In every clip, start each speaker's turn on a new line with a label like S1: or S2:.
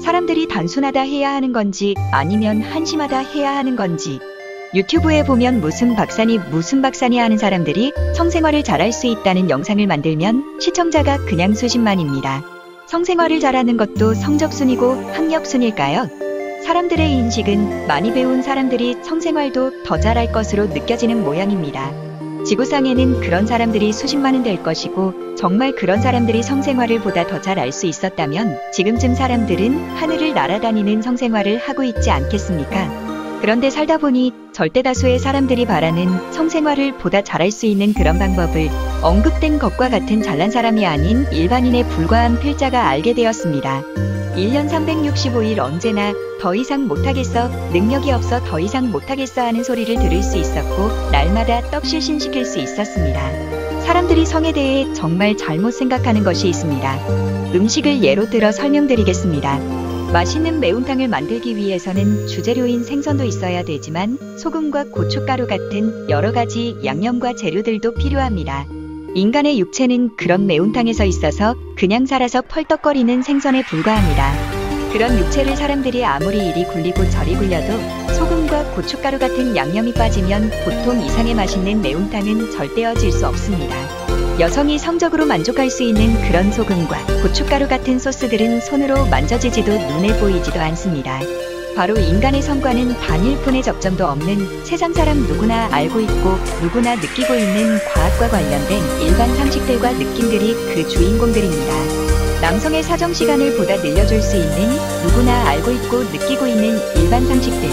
S1: 사람들이 단순하다 해야 하는 건지 아니면 한심하다 해야 하는 건지, 유튜브에 보면 무슨 박사니 하는 사람들이 성생활을 잘할 수 있다는 영상을 만들면 시청자가 그냥 수십만입니다. 성생활을 잘하는 것도 성적순이고 학력순일까요? 사람들의 인식은 많이 배운 사람들이 성생활도 더 잘할 것으로 느껴지는 모양입니다. 지구상에는 그런 사람들이 수십만은 될 것이고, 정말 그런 사람들이 성생활을 보다 더 잘 알 수 있었다면 지금쯤 사람들은 하늘을 날아다니는 성생활을 하고 있지 않겠습니까? 그런데 살다 보니 절대다수의 사람들이 바라는 성생활을 보다 잘할 수 있는 그런 방법을 언급된 것과 같은 잘난 사람이 아닌 일반인에 불과한 필자가 알게 되었습니다. 1년 365일 언제나 더 이상 못하겠어, 능력이 없어 더 이상 못하겠어 하는 소리를 들을 수 있었고, 날마다 떡실신시킬 수 있었습니다. 사람들이 성에 대해 정말 잘못 생각하는 것이 있습니다. 음식을 예로 들어 설명드리겠습니다. 맛있는 매운탕을 만들기 위해서는 주재료인 생선도 있어야 되지만 소금과 고춧가루 같은 여러 가지 양념과 재료들도 필요합니다. 인간의 육체는 그런 매운탕에서 있어서 그냥 살아서 펄떡거리는 생선에 불과합니다. 그런 육체를 사람들이 아무리 이리 굴리고 저리 굴려도 소금과 고춧가루 같은 양념이 빠지면 보통 이상의 맛있는 매운탕은 절대 얻을 수 없습니다. 여성이 성적으로 만족할 수 있는 그런 소금과 고춧가루 같은 소스들은 손으로 만져지지도 눈에 보이지도 않습니다. 바로 인간의 성과는 단 1푼의 접점도 없는, 세상 사람 누구나 알고 있고 누구나 느끼고 있는 과학과 관련된 일반 상식들과 느낌들이 그 주인공들입니다. 남성의 사정시간을 보다 늘려줄 수 있는, 누구나 알고 있고 느끼고 있는 일반 상식들,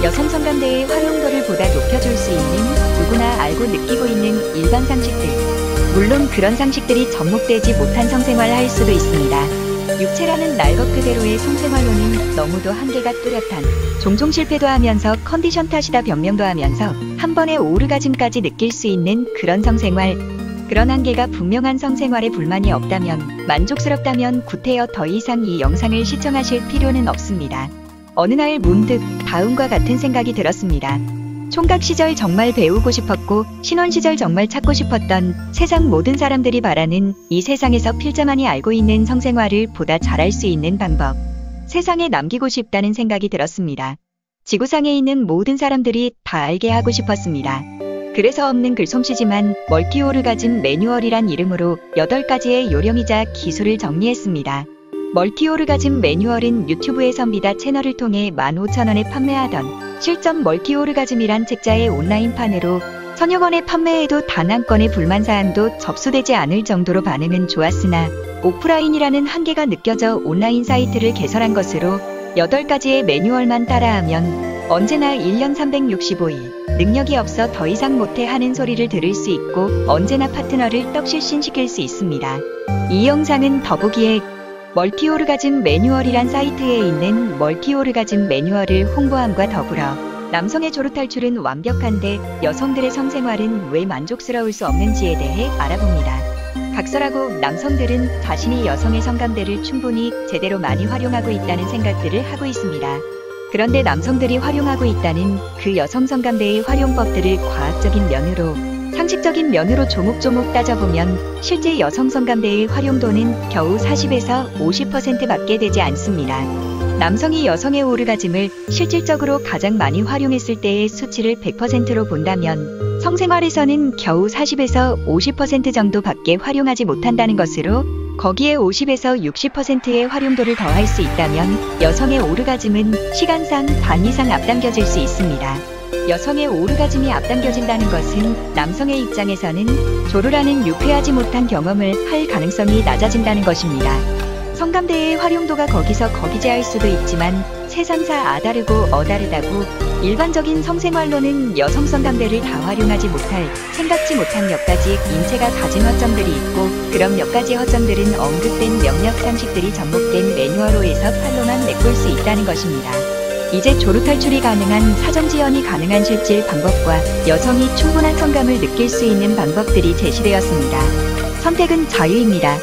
S1: 여성 성감대의 활용도를 보다 높여줄 수 있는, 누구나 알고 느끼고 있는 일반 상식들, 물론 그런 상식들이 접목되지 못한 성생활을 할 수도 있습니다. 육체라는 날 것 그대로의 성생활로는 너무도 한계가 뚜렷한, 종종 실패도 하면서 컨디션 탓이다 변명도 하면서 한 번에 오르가즘까지 느낄 수 있는 그런 성생활, 그런 한계가 분명한 성생활에 불만이 없다면, 만족스럽다면 구태여 더 이상 이 영상을 시청하실 필요는 없습니다. 어느 날 문득 다음과 같은 생각이 들었습니다. 총각 시절 정말 배우고 싶었고 신혼 시절 정말 찾고 싶었던, 세상 모든 사람들이 바라는, 이 세상에서 필자만이 알고 있는 성생활을 보다 잘할 수 있는 방법, 세상에 남기고 싶다는 생각이 들었습니다. 지구상에 있는 모든 사람들이 다 알게 하고 싶었습니다. 그래서 없는 글솜씨지만 멀티오르가즘 매뉴얼이란 이름으로 8가지의 요령이자 기술을 정리했습니다. 멀티오르가즘 매뉴얼은 유튜브의 선비다 채널을 통해 15,000원에 판매하던 실전 멀티오르가즘이란 책자의 온라인판으로 천여 권에 판매해도 단 한 건의 불만사항도 접수되지 않을 정도로 반응은 좋았으나 오프라인이라는 한계가 느껴져 온라인 사이트를 개설한 것으로 8가지의 매뉴얼만 따라하면 언제나 1년 365일 능력이 없어 더 이상 못해 하는 소리를 들을 수 있고 언제나 파트너를 떡실신시킬 수 있습니다. 이 영상은 더보기에 멀티오르가즘 매뉴얼이란 사이트에 있는 멀티오르가즘 매뉴얼을 홍보함과 더불어 남성의 조루탈출은 완벽한데 여성들의 성생활은 왜 만족스러울 수 없는지에 대해 알아봅니다. 각설하고 남성들은 자신이 여성의 성감대를 충분히 제대로 많이 활용하고 있다는 생각들을 하고 있습니다. 그런데 남성들이 활용하고 있다는 그 여성 성감대의 활용법들을 과학적인 면으로, 상식적인 면으로 조목조목 따져보면 실제 여성 성감대의 활용도는 겨우 40에서 50%밖에 되지 않습니다. 남성이 여성의 오르가즘을 실질적으로 가장 많이 활용했을 때의 수치를 100%로 본다면 성생활에서는 겨우 40에서 50% 정도밖에 활용하지 못한다는 것으로, 거기에 50에서 60%의 활용도를 더할 수 있다면 여성의 오르가즘은 시간상 반 이상 앞당겨질 수 있습니다. 여성의 오르가즘이 앞당겨진다는 것은 남성의 입장에서는 조루라는 유쾌하지 못한 경험을 할 가능성이 낮아진다는 것입니다. 성감대의 활용도가 거기서 거기제할 수도 있지만 세상사 다르고 다르다고 일반적인 성생활로는 여성 성감대를 다 활용하지 못할, 생각지 못한 몇 가지 인체가 가진 허점들이 있고, 그런 몇 가지 허점들은 언급된 명력 상식들이 접목된 매뉴얼로에서 팔로만 메꿀 수 있다는 것입니다. 이제 조루탈출이 가능한, 사정지연이 가능한 실질 방법과 여성이 충분한 성감을 느낄 수 있는 방법들이 제시되었습니다. 선택은 자유입니다.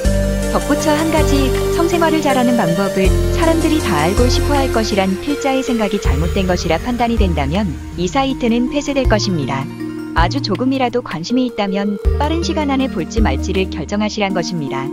S1: 덧붙여 한 가지, 성생활을 잘하는 방법을 사람들이 다 알고 싶어 할 것이란 필자의 생각이 잘못된 것이라 판단이 된다면 이 사이트는 폐쇄될 것입니다. 아주 조금이라도 관심이 있다면 빠른 시간 안에 볼지 말지를 결정하시란 것입니다.